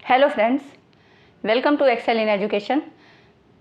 Hello friends, welcome to Excel in education.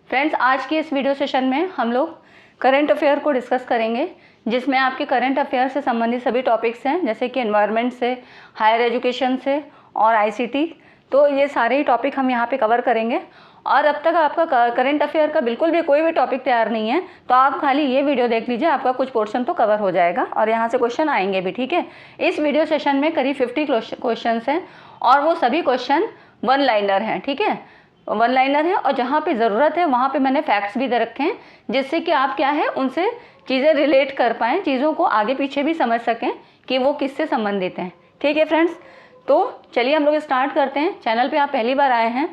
Friends, आज के इस वीडियो सेशन में हम लोग करंट अफेयर को डिस्कस करेंगे, जिसमें आपके करंट अफेयर से संबंधित सभी टॉपिक्स हैं, जैसे कि एनवायरनमेंट से, हायर एजुकेशन से और आईसीटी। तो ये सारे ही टॉपिक हम यहाँ पे कवर करेंगे। और अब तक आपका करंट अफेयर का बिल्कुल भी कोई भी टॉपिक तैयार नहीं है, तो आप खाली ये वीडियो देख लीजिए, आपका कुछ पोर्शन तो कवर हो जाएगा और यहाँ से क्वेश्चन आएंगे भी। ठीक है, इस वीडियो सेशन में करीब 50 क्वेश्चन हैं और वो सभी क्वेश्चन वन लाइनर हैं। ठीक है, वन लाइनर है और जहाँ पे ज़रूरत है वहाँ पे मैंने फैक्ट्स भी दे रखे हैं, जिससे कि आप क्या है उनसे चीज़ें रिलेट कर पाएँ, चीज़ों को आगे पीछे भी समझ सकें कि वो किससे संबंधित हैं। ठीक है फ्रेंड्स, तो चलिए हम लोग स्टार्ट करते हैं। चैनल पे आप पहली बार आए हैं,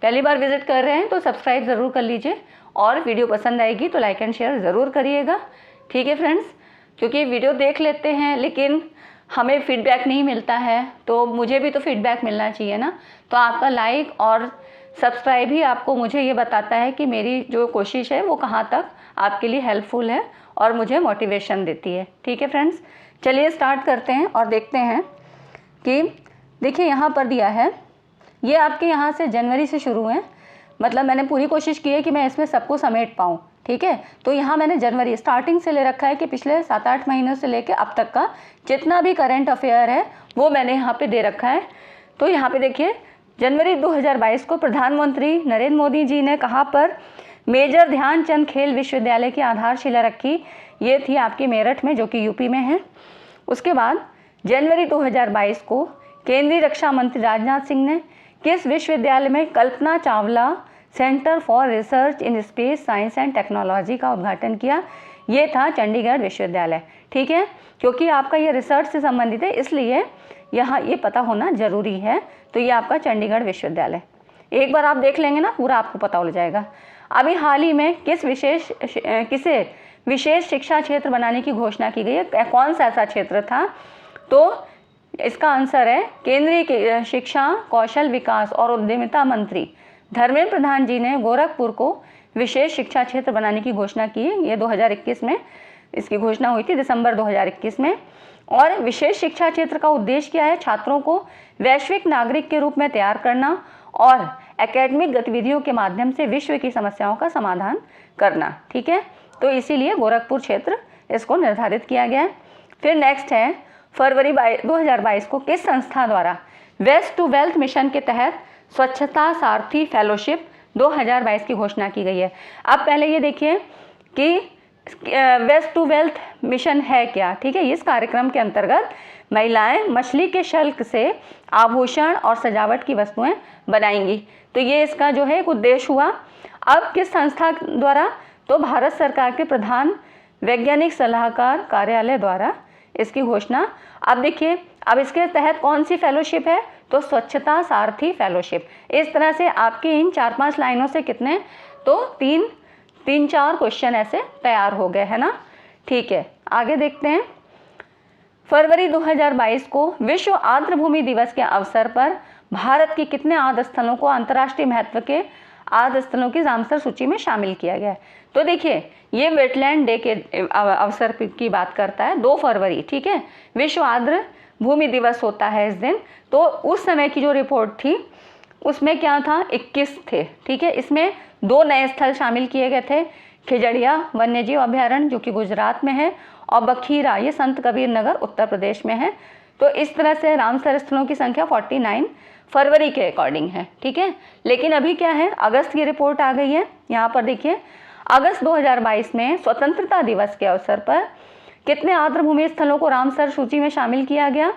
पहली बार विजिट कर रहे हैं तो सब्सक्राइब ज़रूर कर लीजिए और वीडियो पसंद आएगी तो लाइक एंड शेयर ज़रूर करिएगा। ठीक है फ्रेंड्स, क्योंकि वीडियो देख लेते हैं लेकिन हमें फीडबैक नहीं मिलता है, तो मुझे भी तो फीडबैक मिलना चाहिए ना। तो आपका लाइक और सब्सक्राइब ही आपको मुझे ये बताता है कि मेरी जो कोशिश है वो कहाँ तक आपके लिए हेल्पफुल है और मुझे मोटिवेशन देती है। ठीक है फ्रेंड्स, चलिए स्टार्ट करते हैं और देखते हैं कि देखिए यहाँ पर दिया है, ये आपके यहाँ से जनवरी से शुरू है, मतलब मैंने पूरी कोशिश की है कि मैं इसमें सबको समेट पाऊँ। ठीक है, तो यहाँ मैंने जनवरी स्टार्टिंग से ले रखा है कि पिछले 7-8 महीनों से लेकर अब तक का जितना भी करंट अफेयर है वो मैंने यहाँ पे दे रखा है। तो यहाँ पे देखिए, जनवरी 2022 को प्रधानमंत्री नरेंद्र मोदी जी ने कहाँ पर मेजर ध्यानचंद खेल विश्वविद्यालय की आधारशिला रखी। ये थी आपकी मेरठ में, जो कि यूपी में है। उसके बाद जनवरी 2022 को केंद्रीय रक्षा मंत्री राजनाथ सिंह ने किस विश्वविद्यालय में Kalpana Chawla centre for research in space science and technology का उद्घाटन किया। ये था चंडीगढ़ विश्वविद्यालय। ठीक है, क्योंकि आपका ये रिसर्च से संबंधित है इसलिए यहाँ ये पता होना जरूरी है। तो ये आपका चंडीगढ़ विश्वविद्यालय, एक बार आप देख लेंगे ना पूरा आपको पता हो जाएगा। अभी हाल ही में किसे विशेष शिक्षा क्षेत्र बनाने की घोषणा की गई है, कौन सा ऐसा क्षेत्र था? तो इसका आंसर है केंद्रीय शिक्षा, कौशल विकास और उद्यमिता मंत्री धर्मेंद्र प्रधान जी ने गोरखपुर को विशेष शिक्षा क्षेत्र बनाने की घोषणा की है। ये 2021 में इसकी घोषणा हुई थी, दिसंबर 2021 में। और विशेष शिक्षा क्षेत्र का उद्देश्य क्या है? छात्रों को वैश्विक नागरिक के रूप में तैयार करना और एकेडमिक गतिविधियों के माध्यम से विश्व की समस्याओं का समाधान करना। ठीक है, तो इसीलिए गोरखपुर क्षेत्र इसको निर्धारित किया गया है। फिर नेक्स्ट है, फरवरी 2022 को किस संस्था द्वारा वेस्ट टू वेल्थ मिशन के तहत स्वच्छता सारथी फेलोशिप 2022 की घोषणा की गई है। अब पहले ये देखिए कि वेस्ट टू वेल्थ मिशन है क्या। ठीक है, इस कार्यक्रम के अंतर्गत महिलाएं मछली के शल्क से आभूषण और सजावट की वस्तुएं बनाएंगी। तो ये इसका जो है एक उद्देश्य हुआ। अब किस संस्था द्वारा? तो भारत सरकार के प्रधान वैज्ञानिक सलाहकार कार्यालय द्वारा इसकी घोषणा। अब देखिए, अब इसके तहत कौन सी फेलोशिप है? तो स्वच्छता सारथी फेलोशिप। इस तरह से आपके इन 4-5 लाइनों से कितने, तो 3-4 क्वेश्चन ऐसे तैयार हो गए, है ना। ठीक है, आगे देखते हैं। फरवरी 2022 को विश्व आर्द्रभूमि दिवस के अवसर पर भारत के कितने आर्द्र स्थलों को अंतर्राष्ट्रीय महत्व के आर्द्र स्थलों की रामसर सूची में शामिल किया गया है? तो देखिए, ये वेटलैंड डे के अवसर की बात करता है, 2 फरवरी। ठीक है, विश्व आर्द्र भूमि दिवस होता है इस दिन। तो उस समय की जो रिपोर्ट थी उसमें क्या था, 21 थे। ठीक है, इसमें 2 नए स्थल शामिल किए गए थे, खिजड़िया वन्यजीव अभयारण्य जो कि गुजरात में है और बखीरा, ये संत कबीर नगर उत्तर प्रदेश में है। तो इस तरह से रामसर स्थलों की संख्या 49 फरवरी के अकॉर्डिंग है। ठीक है, लेकिन अभी क्या है, अगस्त की रिपोर्ट आ गई है। यहाँ पर देखिए, अगस्त 2022 में स्वतंत्रता दिवस के अवसर पर कितने आर्द्रभूमि स्थलों को रामसर सूची में शामिल किया गया?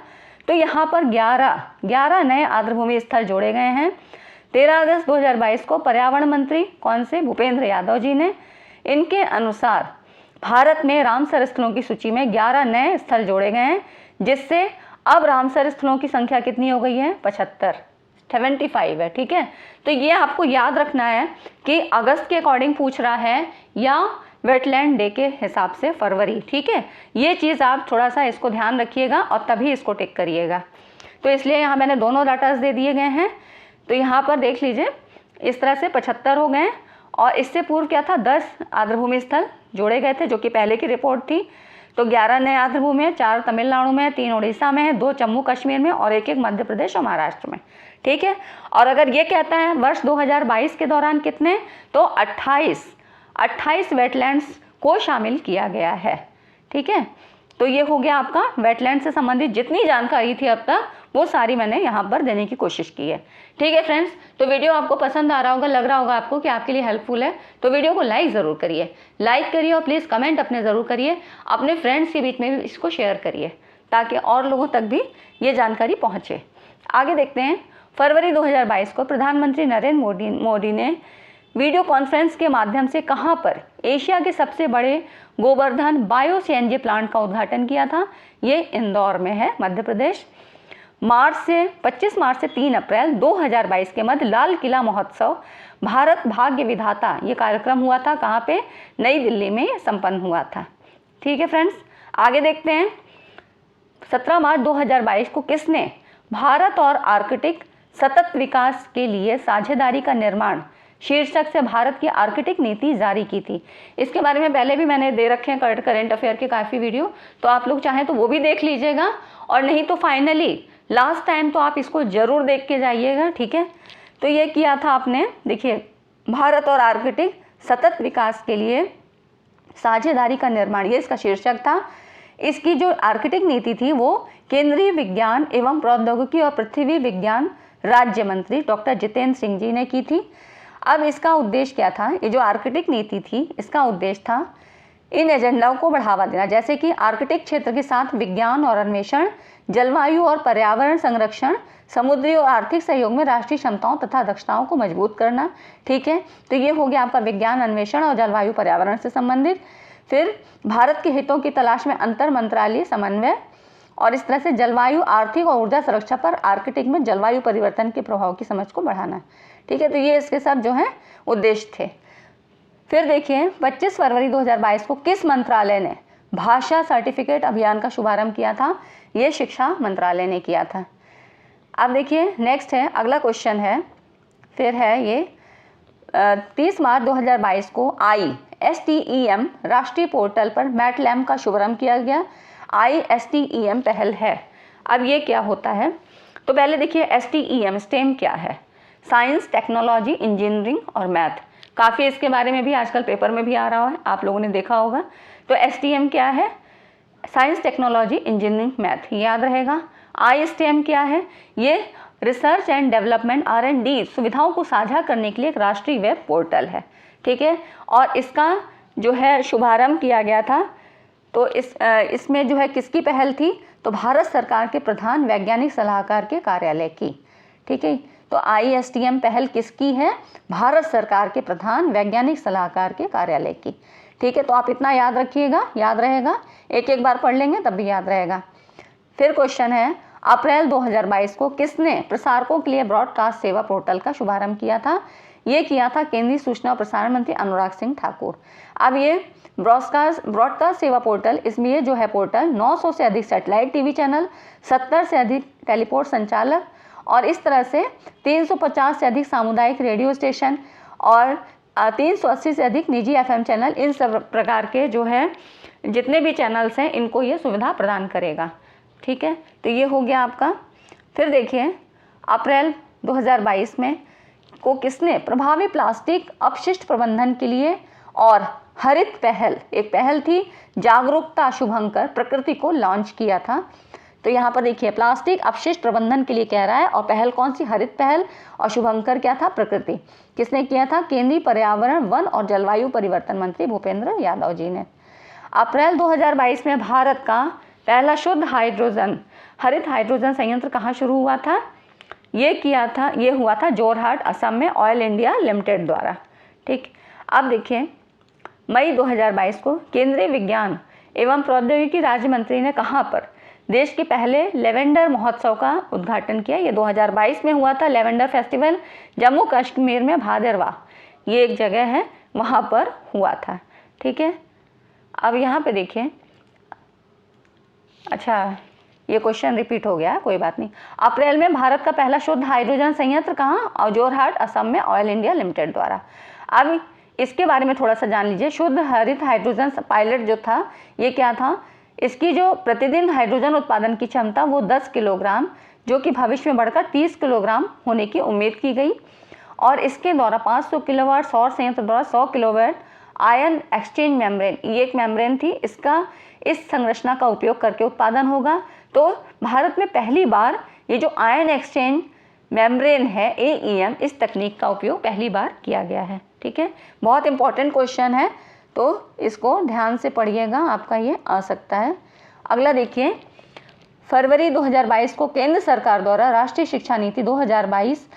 तो यहाँ पर 11 नए आर्द्रभूमि स्थल जोड़े गए हैं। 13 अगस्त 2022 को पर्यावरण मंत्री कौन से? भूपेंद्र यादव जी ने। इनके अनुसार भारत में रामसर स्थलों की सूची में 11 नए स्थल जोड़े गए हैं, जिससे अब रामसर स्थलों की संख्या कितनी हो गई है? 75 है। ठीक है, तो ये आपको याद रखना है कि अगस्त के अकॉर्डिंग पूछ रहा है या वेटलैंड डे के हिसाब से फरवरी। ठीक है, ये चीज़ आप थोड़ा सा इसको ध्यान रखिएगा और तभी इसको टिक करिएगा। तो इसलिए यहाँ मैंने दोनों डाटाज दे दिए गए हैं। तो यहाँ पर देख लीजिए, इस तरह से 75 हो गए और इससे पूर्व क्या था, 10 आर्द्रभूमि स्थल जोड़े गए थे जो कि पहले की रिपोर्ट थी। तो 11 नए आर्द्रभूमि है, 4 तमिलनाडु में, 3 उड़ीसा में है, 2 जम्मू कश्मीर में और 1 मध्य प्रदेश और महाराष्ट्र में। ठीक है। और अगर ये कहता है वर्ष 2022 के दौरान कितने, तो 28 वेटलैंड्स को शामिल किया गया है। ठीक है, तो ये हो गया आपका वेटलैंड से संबंधित जितनी जानकारी थी अब तक वो सारी मैंने यहाँ पर देने की कोशिश की है। ठीक है फ्रेंड्स, तो वीडियो आपको पसंद आ रहा होगा, लग रहा होगा आपको कि आपके लिए हेल्पफुल है, तो वीडियो को लाइक ज़रूर करिए, लाइक करिए और प्लीज़ कमेंट अपने ज़रूर करिए, अपने फ्रेंड्स के बीच में भी इसको शेयर करिए ताकि और लोगों तक भी ये जानकारी पहुँचे। आगे देखते हैं, फरवरी 2022 को प्रधानमंत्री नरेंद्र मोदी ने वीडियो कॉन्फ्रेंस के माध्यम से कहां पर एशिया के सबसे बड़े गोवर्धन बायो सीएनजी प्लांट का उद्घाटन किया था? ये इंदौर में है, मध्य प्रदेश। 25 मार्च से 3 अप्रैल 2022 के मध्य लाल किला महोत्सव भारत भाग्य विधाता ये कार्यक्रम हुआ था, कहाँ पे? नई दिल्ली में संपन्न हुआ था। ठीक है फ्रेंड्स, आगे देखते हैं, 17 मार्च 2022 को किसने भारत और आर्कटिक सतत विकास के लिए साझेदारी का निर्माण शीर्षक से भारत की आर्कटिक नीति जारी की थी? इसके बारे में पहले भी मैंने दे रखे हैं करंट अफेयर के काफ़ी वीडियो, तो आप लोग चाहें तो वो भी देख लीजिएगा, और नहीं तो फाइनली लास्ट टाइम तो आप इसको ज़रूर देख के जाइएगा। ठीक है, तो ये किया था आपने, देखिए, भारत और आर्कटिक सतत विकास के लिए साझेदारी का निर्माण, ये इसका शीर्षक था। इसकी जो आर्कटिक नीति थी वो केंद्रीय विज्ञान एवं प्रौद्योगिकी और पृथ्वी विज्ञान राज्य मंत्री डॉक्टर जितेंद्र सिंह जी ने की थी। अब इसका उद्देश्य क्या था? ये जो आर्कटिक नीति थी इसका उद्देश्य था इन एजेंडाओं को बढ़ावा देना, जैसे कि आर्कटिक क्षेत्र के साथ विज्ञान और अन्वेषण, जलवायु और पर्यावरण संरक्षण, समुद्री और आर्थिक सहयोग में राष्ट्रीय क्षमताओं तथा दक्षताओं को मजबूत करना। ठीक है, तो ये हो गया आपका विज्ञान, अन्वेषण और जलवायु पर्यावरण से संबंधित। फिर भारत के हितों की तलाश में अंतर मंत्रालय समन्वय, और इस तरह से जलवायु, आर्थिक और ऊर्जा सुरक्षा पर आर्कटिक में जलवायु परिवर्तन के प्रभाव की समझ को बढ़ाना। ठीक है, तो ये इसके सब जो है उद्देश्य थे। फिर देखिए, 25 फरवरी 2022 को किस मंत्रालय ने भाषा सर्टिफिकेट अभियान का शुभारंभ किया था? ये शिक्षा मंत्रालय ने किया था। अब देखिए नेक्स्ट है, अगला क्वेश्चन है, फिर है ये 30 मार्च 2022 को ISTEM राष्ट्रीय पोर्टल पर मैटलैम्प का शुभारंभ किया गया। ISTEM पहल है। अब ये क्या होता है? तो पहले देखिए STEM क्या है? साइंस, टेक्नोलॉजी, इंजीनियरिंग और मैथ। काफ़ी इसके बारे में भी आजकल पेपर में भी आ रहा है, आप लोगों ने देखा होगा। तो STEM क्या है? साइंस, टेक्नोलॉजी, इंजीनियरिंग, मैथ, याद रहेगा। ISTEM क्या है? ये रिसर्च एंड डेवलपमेंट R&D सुविधाओं को साझा करने के लिए एक राष्ट्रीय वेब पोर्टल है। ठीक है, और इसका जो है शुभारंभ किया गया था, तो इसमें जो है किसकी पहल थी? तो भारत सरकार के प्रधान वैज्ञानिक सलाहकार के कार्यालय की। ठीक है, तो ISTM पहल किसकी है? भारत सरकार के प्रधान वैज्ञानिक सलाहकार के कार्यालय की। ठीक है, तो आप इतना याद रखिएगा, याद रहेगा, एक एक बार पढ़ लेंगे तब भी याद रहेगा। फिर क्वेश्चन है, अप्रैल 2022 को किसने प्रसारकों के लिए ब्रॉडकास्ट सेवा पोर्टल का शुभारंभ किया था? ये किया था केंद्रीय सूचना और प्रसारण मंत्री अनुराग सिंह ठाकुर। अब ये ब्रॉडकास्ट सेवा पोर्टल, इसमें ये जो है पोर्टल 900 से अधिक सैटेलाइट टीवी चैनल, 70 से अधिक टेलीपोर्ट संचालक और इस तरह से 350 से अधिक सामुदायिक रेडियो स्टेशन और 380 से अधिक निजी FM चैनल, इन सब प्रकार के जो है जितने भी चैनल्स हैं इनको ये सुविधा प्रदान करेगा। ठीक है, तो ये हो गया आपका। फिर देखिए, अप्रैल 2022 में को किसने प्रभावी प्लास्टिक अपशिष्ट प्रबंधन के लिए और हरित पहल, एक पहल थी जागरूकता शुभंकर प्रकृति को लॉन्च किया था? तो यहाँ पर देखिए प्लास्टिक अपशिष्ट प्रबंधन के लिए कह रहा है, और पहल कौन सी? हरित पहल, और शुभंकर क्या था? प्रकृति। किसने किया था? केंद्रीय पर्यावरण, वन और जलवायु परिवर्तन मंत्री भूपेंद्र यादव जी ने। अप्रैल 2022 में भारत का पहला शुद्ध हरित हाइड्रोजन संयंत्र कहाँ शुरू हुआ था? ये हुआ था जोरहाट, असम में ऑयल इंडिया लिमिटेड द्वारा। ठीक, अब देखिए मई 2022 को केंद्रीय विज्ञान एवं प्रौद्योगिकी राज्य मंत्री ने कहाँ पर देश के पहले लेवेंडर महोत्सव का उद्घाटन किया? ये 2022 में हुआ था। लेवेंडर फेस्टिवल जम्मू कश्मीर में भादरवा, ये एक जगह है, वहाँ पर हुआ था। ठीक है, अब यहाँ पे देखिए, अच्छा ये क्वेश्चन रिपीट हो गया, कोई बात नहीं। अप्रैल में भारत का पहला शुद्ध हाइड्रोजन संयंत्र कहाँ? और जोरहाट, असम में ऑयल इंडिया लिमिटेड द्वारा। अब इसके बारे में थोड़ा सा जान लीजिए। शुद्ध हरित हाइड्रोजन पायलट जो था, ये क्या था? इसकी जो प्रतिदिन हाइड्रोजन उत्पादन की क्षमता वो 10 किलोग्राम जो कि भविष्य में बढ़कर 30 किलोग्राम होने की उम्मीद की गई। और इसके द्वारा 500 किलोवाट सौर संयंत्र द्वारा 100 किलोवाट आयन एक्सचेंज मेम्ब्रेन, ये एक मेम्ब्रेन थी, इसका इस संरचना का उपयोग करके उत्पादन होगा। तो भारत में पहली बार ये जो आयन एक्सचेंज मेम्ब्रेन है AEM, इस तकनीक का उपयोग पहली बार किया गया है। ठीक है, बहुत इंपॉर्टेंट क्वेश्चन है, तो इसको ध्यान से पढ़िएगा, आपका ये आ सकता है। अगला देखिए, फरवरी 2022 को केंद्र सरकार द्वारा राष्ट्रीय शिक्षा नीति 2020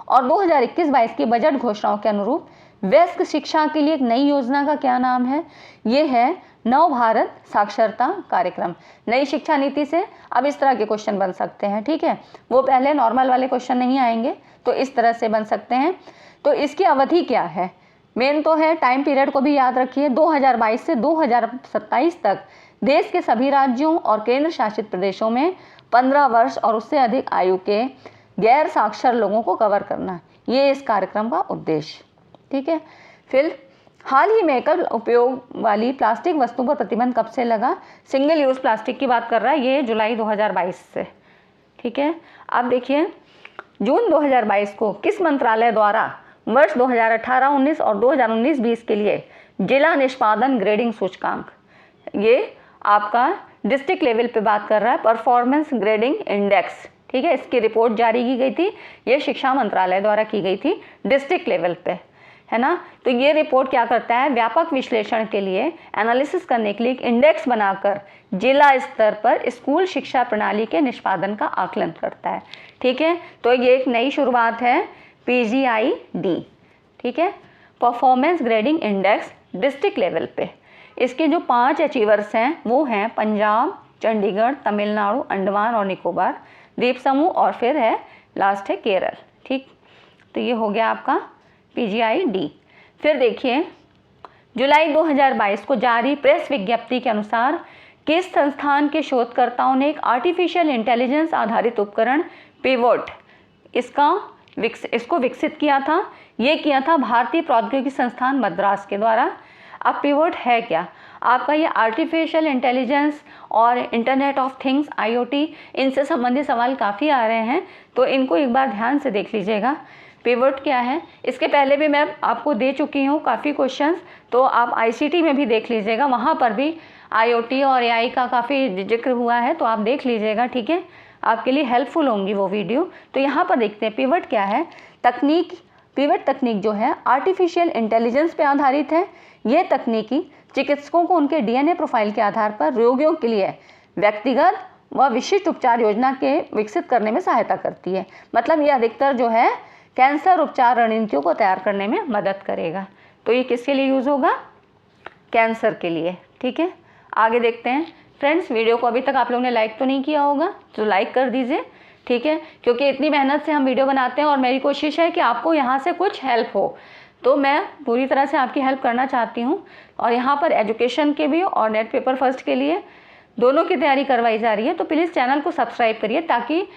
और 2021-22 की बजट घोषणाओं के अनुरूप वयस्क शिक्षा के लिए एक नई योजना का क्या नाम है? ये है नव भारत साक्षरता कार्यक्रम। नई शिक्षा नीति से अब इस तरह के क्वेश्चन बन सकते हैं। ठीक है, वो पहले नॉर्मल वाले क्वेश्चन नहीं आएंगे, तो इस तरह से बन सकते हैं। तो इसकी अवधि क्या है? मेन तो है, टाइम पीरियड को भी याद रखिए, 2022 से 2027 तक देश के सभी राज्यों और केंद्र शासित प्रदेशों में 15 वर्ष और उससे अधिक आयु के गैर साक्षर लोगों को कवर करना, ये इस कार्यक्रम का उद्देश्य। ठीक है, फिर हाल ही में एकल उपयोग वाली प्लास्टिक वस्तु पर प्रतिबंध कब से लगा? सिंगल यूज़ प्लास्टिक की बात कर रहा है, ये जुलाई 2022 से। ठीक है, अब देखिए, जून 2022 को किस मंत्रालय द्वारा वर्ष 2018-19 और 2019-20 के लिए जिला निष्पादन ग्रेडिंग सूचकांक, ये आपका डिस्ट्रिक्ट लेवल पे बात कर रहा है, परफॉर्मेंस ग्रेडिंग इंडेक्स, ठीक है, इसकी रिपोर्ट जारी की गई थी। ये शिक्षा मंत्रालय द्वारा की गई थी डिस्ट्रिक्ट लेवल पे, है ना। तो ये रिपोर्ट क्या करता है? व्यापक विश्लेषण के लिए, एनालिसिस करने के लिए एक इंडेक्स बनाकर जिला स्तर पर स्कूल शिक्षा प्रणाली के निष्पादन का आकलन करता है। ठीक है, तो ये एक नई शुरुआत है, PGID। ठीक है, performance grading index district level पे। इसके जो 5 अचीवर्स हैं वो हैं पंजाब, चंडीगढ़, तमिलनाडु, अंडमान और निकोबार द्वीप समूह, और फिर है लास्ट है केरल। ठीक, तो ये हो गया आपका PGID। फिर देखिए, जुलाई 2022 को जारी प्रेस विज्ञप्ति के अनुसार किस संस्थान के शोधकर्ताओं ने एक आर्टिफिशियल इंटेलिजेंस आधारित उपकरण पिवोट इसको विकसित किया था? ये किया था भारतीय प्रौद्योगिकी संस्थान मद्रास के द्वारा। अब पिवोट है क्या? आपका ये आर्टिफिशियल इंटेलिजेंस और इंटरनेट ऑफ थिंग्स IoT, इनसे संबंधित सवाल काफ़ी आ रहे हैं, तो इनको एक बार ध्यान से देख लीजिएगा। पिवोट क्या है? इसके पहले भी मैं आपको दे चुकी हूँ काफ़ी क्वेश्चंस, तो आप ICT में भी देख लीजिएगा, वहाँ पर भी IoT और AI का काफ़ी जिक्र हुआ है, तो आप देख लीजिएगा। ठीक है, आपके लिए हेल्पफुल होंगी वो वीडियो। तो यहाँ पर देखते हैं पिवोट क्या है। पिवोट तकनीक जो है आर्टिफिशियल इंटेलिजेंस पे आधारित है। ये तकनीकी चिकित्सकों को उनके DNA प्रोफाइल के आधार पर रोगियों के लिए व्यक्तिगत व विशिष्ट उपचार योजना के विकसित करने में सहायता करती है। मतलब ये अधिकतर जो है कैंसर उपचार रणनीतियों को तैयार करने में मदद करेगा। तो ये किसके लिए यूज़ होगा? कैंसर के लिए। ठीक है, आगे देखते हैं। फ्रेंड्स, वीडियो को अभी तक आप लोगों ने लाइक तो नहीं किया होगा, तो लाइक कर दीजिए। ठीक है, क्योंकि इतनी मेहनत से हम वीडियो बनाते हैं और मेरी कोशिश है कि आपको यहाँ से कुछ हेल्प हो, तो मैं पूरी तरह से आपकी हेल्प करना चाहती हूँ। और यहाँ पर एजुकेशन के भी और नेट पेपर फर्स्ट के लिए दोनों की तैयारी करवाई जा रही है। तो प्लीज़ चैनल को सब्सक्राइब करिए, ताकि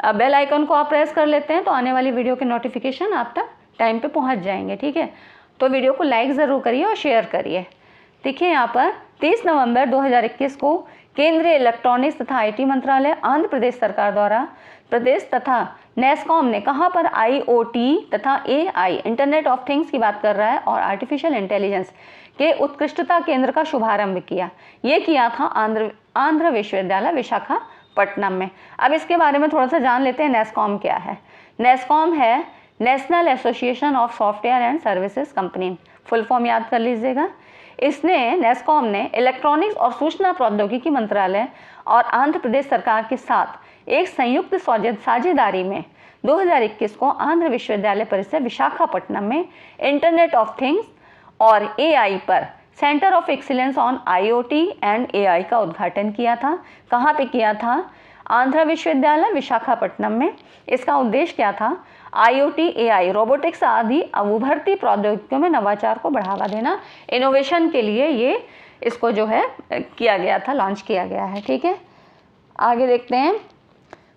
बेल आइकन को आप प्रेस कर लेते हैं तो आने वाली वीडियो के नोटिफिकेशन आप तक टाइम पे पहुँच जाएंगे। ठीक है, तो वीडियो को लाइक ज़रूर करिए और शेयर करिए। देखिए, यहाँ पर 30 नवंबर 2021 को केंद्रीय इलेक्ट्रॉनिक्स तथा IT मंत्रालय आंध्र प्रदेश सरकार द्वारा प्रदेश तथा नेस्कॉम ने कहाँ पर IoT तथा AI इंटरनेट ऑफ थिंग्स की बात कर रहा है और आर्टिफिशियल इंटेलिजेंस के उत्कृष्टता केंद्र का शुभारंभ किया। ये किया था आंध्र विश्वविद्यालय विशाखापट्टनम में। अब इसके बारे में थोड़ा सा जान लेते हैं। नेस्कॉम क्या है? नेस्कॉम है national association of software and services company, full form याद कर लीजिएगा। नेस्कॉम ने इलेक्ट्रॉनिक्स और सूचना प्रौद्योगिकी मंत्रालय और आंध्र प्रदेश सरकार के साथ एक संयुक्त साझेदारी में 2021 को आंध्र विश्वविद्यालय परिसर विशाखापट्टनम में इंटरनेट ऑफ थिंग्स और AI पर centre of excellence on IoT and AI का उद्घाटन किया था। कहाँ पे किया था? आंध्र विश्वविद्यालय विशाखापट्टनम में। इसका उद्देश्य क्या था? IoT, AI, रोबोटिक्स आदि उभरती प्रौद्योगिकियों में नवाचार को बढ़ावा देना, इनोवेशन के लिए ये इसको जो है किया गया था, लॉन्च किया गया है। ठीक है, आगे देखते हैं।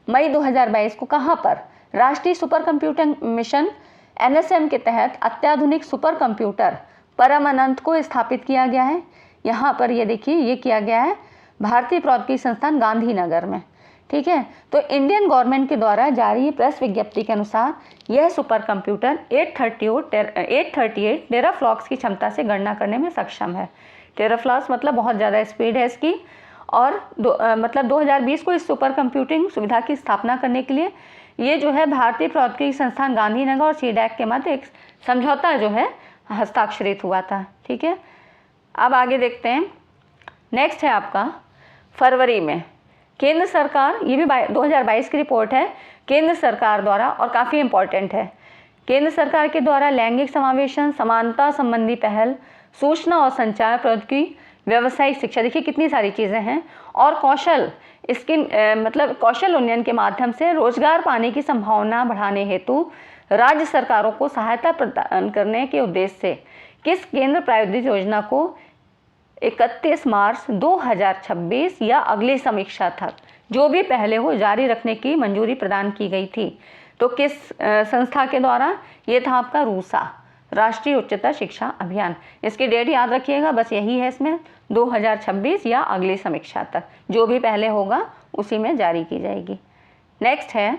मई 2022 को कहाँ पर राष्ट्रीय सुपर कंप्यूटिंग मिशन NSM के तहत अत्याधुनिक सुपर कंप्यूटर परम अनंत को स्थापित किया गया है। यहाँ पर ये देखिए, ये किया गया है भारतीय प्रौद्योगिकी संस्थान गांधीनगर में। ठीक है। तो इंडियन गवर्नमेंट के द्वारा जारी प्रेस विज्ञप्ति के अनुसार यह सुपर कंप्यूटर 838 टेराफ्लॉप्स की क्षमता से गणना करने में सक्षम है। टेराफ्लॉप्स मतलब बहुत ज़्यादा स्पीड है इसकी। और 2020 को इस सुपर कंप्यूटिंग सुविधा की स्थापना करने के लिए ये जो है भारतीय प्रौद्योगिकी संस्थान गांधीनगर और सीडैक के मध्य एक समझौता जो है हस्ताक्षरित हुआ था। ठीक है, अब आगे देखते हैं। नेक्स्ट है आपका फरवरी में केंद्र सरकार, ये भी 2022 की रिपोर्ट है केंद्र सरकार द्वारा और काफ़ी इम्पोर्टेंट है। केंद्र सरकार के द्वारा लैंगिक समावेशन, समानता संबंधी पहल, सूचना और संचार प्रौद्योगिकी, व्यावसायिक शिक्षा, देखिए कितनी सारी चीज़ें हैं, और कौशल कौशल उन्नयन के माध्यम से रोजगार पाने की संभावना बढ़ाने हेतु राज्य सरकारों को सहायता प्रदान करने के उद्देश्य से किस केंद्र प्रायोजित योजना को 31 मार्च 2026 या अगली समीक्षा तक जो भी पहले हो जारी रखने की मंजूरी प्रदान की गई थी। तो किस संस्था के द्वारा? ये था आपका रूसा, राष्ट्रीय उच्चतर शिक्षा अभियान। इसकी डेट याद रखिएगा, बस यही है इसमें, 2026 या अगली समीक्षा तक जो भी पहले होगा उसी में जारी की जाएगी। नेक्स्ट है,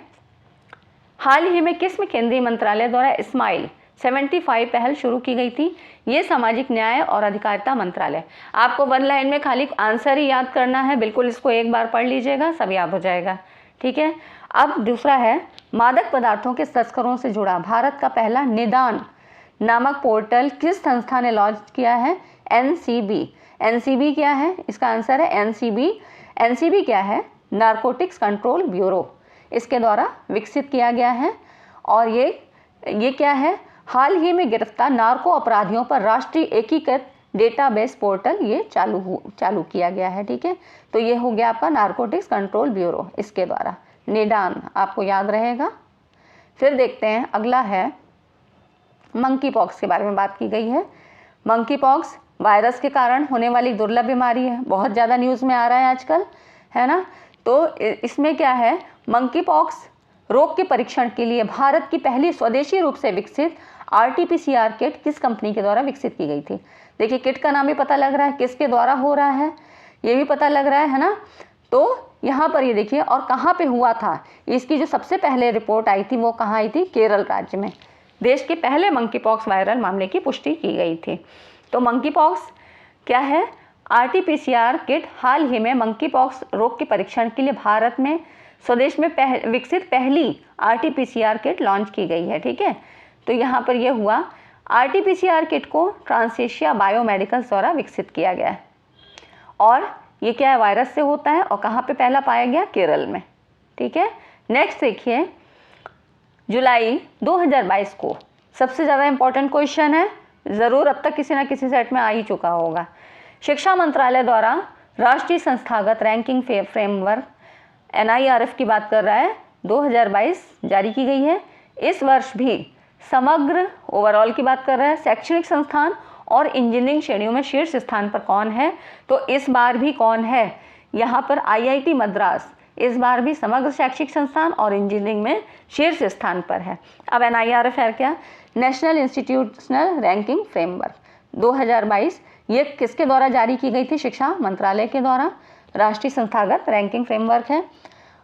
हाल ही में किस केंद्रीय मंत्रालय द्वारा स्माइल 75 पहल शुरू की गई थी? ये सामाजिक न्याय और अधिकारिता मंत्रालय। आपको वन लाइन में खाली आंसर ही याद करना है, बिल्कुल इसको एक बार पढ़ लीजिएगा, सब याद हो जाएगा। ठीक है, अब दूसरा है, मादक पदार्थों के तस्करों से जुड़ा भारत का पहला निदान नामक पोर्टल किस संस्था ने लॉन्च किया है? एनसीबी। एनसीबी क्या है? इसका आंसर है एनसीबी। एनसीबी क्या है? नारकोटिक्स कंट्रोल ब्यूरो, इसके द्वारा विकसित किया गया है। और ये क्या है? हाल ही में गिरफ्तार नार्को अपराधियों पर राष्ट्रीय एकीकृत डेटाबेस पोर्टल ये चालू किया गया है। ठीक है, तो ये हो गया आपका नारकोटिक्स कंट्रोल ब्यूरो, इसके द्वारा निदान, आपको याद रहेगा। फिर देखते हैं, अगला है मंकी पॉक्स के बारे में बात की गई है। मंकी पॉक्स वायरस के कारण होने वाली दुर्लभ बीमारी है, बहुत ज़्यादा न्यूज़ में आ रहा है आजकल, है ना। तो इसमें क्या है, मंकी पॉक्स रोग के परीक्षण के लिए भारत की पहली स्वदेशी रूप से विकसित RT-PCR किट किस कंपनी के द्वारा विकसित की गई थी? देखिए किट का नाम भी पता लग रहा है, किसके द्वारा हो रहा है ये भी पता लग रहा है ना। तो यहाँ पर ये देखिए, और कहाँ पे हुआ था, इसकी जो सबसे पहले रिपोर्ट आई थी वो कहाँ आई थी? केरल राज्य में देश के पहले मंकी पॉक्स वायरल मामले की पुष्टि की गई थी। तो मंकी पॉक्स क्या है? RT-PCR किट हाल ही में मंकी पॉक्स रोग के परीक्षण के लिए भारत में स्वदेश में विकसित पहली RT-PCR किट लॉन्च की गई है। ठीक है, तो यहाँ पर यह हुआ, RT-PCR किट को ट्रांसेशिया बायोमेडिकल्स द्वारा विकसित किया गया है। और ये क्या है? वायरस से होता है, और कहाँ पे पहला पाया गया? केरल में। ठीक है, नेक्स्ट देखिए, जुलाई 2022 को सबसे ज़्यादा इम्पोर्टेंट क्वेश्चन है, ज़रूर अब तक किसी ना किसी सेट में आ ही चुका होगा। शिक्षा मंत्रालय द्वारा राष्ट्रीय संस्थागत रैंकिंग फ्रेमवर्क NIRF की बात कर रहा है, 2022 जारी की गई है। इस वर्ष भी समग्र ओवरऑल की बात कर रहा है। शैक्षणिक संस्थान और इंजीनियरिंग श्रेणियों में शीर्ष स्थान पर कौन है? तो इस बार भी कौन है? यहाँ पर IIT मद्रास इस बार भी समग्र शैक्षिक संस्थान और इंजीनियरिंग में शीर्ष स्थान पर है। अब NIRF है क्या? नेशनल इंस्टीट्यूशनल रैंकिंग फ्रेमवर्क 2022, ये किसके द्वारा जारी की गई थी? शिक्षा मंत्रालय के द्वारा राष्ट्रीय संस्थागत रैंकिंग फ्रेमवर्क है,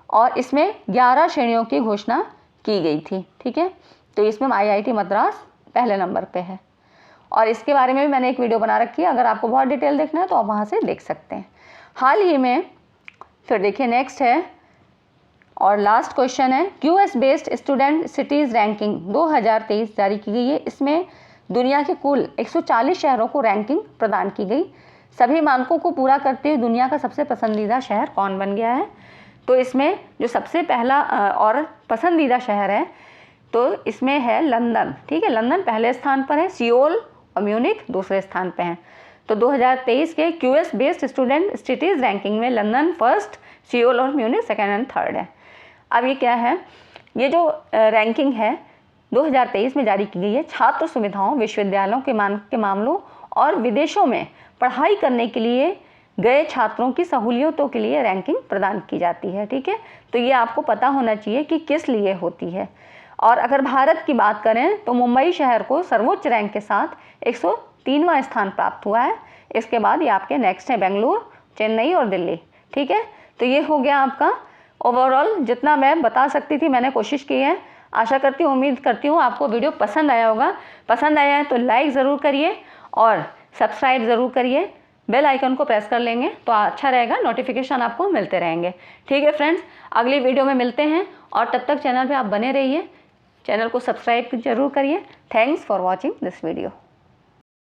और इसमें 11 श्रेणियों की घोषणा की गई थी। ठीक है, तो इसमें IIT मद्रास पहले नंबर पे है, और इसके बारे में भी मैंने एक वीडियो बना रखी है, अगर आपको बहुत डिटेल देखना है तो आप वहाँ से देख सकते हैं। हाल ही में फिर देखिए, नेक्स्ट है और लास्ट क्वेश्चन है, QS based student cities ranking 2023 जारी की गई है। इसमें दुनिया के कुल 140 शहरों को रैंकिंग प्रदान की गई। सभी मानकों को पूरा करते हुए दुनिया का सबसे पसंदीदा शहर कौन बन गया है? तो इसमें जो सबसे पहला और पसंदीदा शहर है तो इसमें है लंदन। ठीक है, लंदन पहले स्थान पर है, सियोल और म्यूनिख दूसरे स्थान पर हैं। तो 2023 के QS based student cities ranking में लंदन फर्स्ट, सियोल और म्यूनिख सेकेंड एंड थर्ड है। अब ये क्या है? ये जो रैंकिंग है 2023 में जारी की गई है, छात्र सुविधाओं, विश्वविद्यालयों के मामलों और विदेशों में पढ़ाई करने के लिए गए छात्रों की सहूलियतों के लिए रैंकिंग प्रदान की जाती है। ठीक है, तो ये आपको पता होना चाहिए कि किस लिए होती है। और अगर भारत की बात करें तो मुंबई शहर को सर्वोच्च रैंक के साथ 103वां स्थान प्राप्त हुआ है। इसके बाद ये आपके नेक्स्ट है बेंगलुरु, चेन्नई और दिल्ली। ठीक है, तो ये हो गया आपका ओवरऑल जितना मैं बता सकती थी मैंने कोशिश की है। आशा करती हूँ, उम्मीद करती हूँ आपको वीडियो पसंद आया होगा। पसंद आया है तो लाइक ज़रूर करिए और सब्सक्राइब ज़रूर करिए। बेल आइकन को प्रेस कर लेंगे तो अच्छा रहेगा, नोटिफिकेशन आपको मिलते रहेंगे। ठीक है फ्रेंड्स, अगली वीडियो में मिलते हैं और तब तक चैनल पे आप बने रहिए। चैनल को सब्सक्राइब ज़रूर करिए। Thanks for watching this video.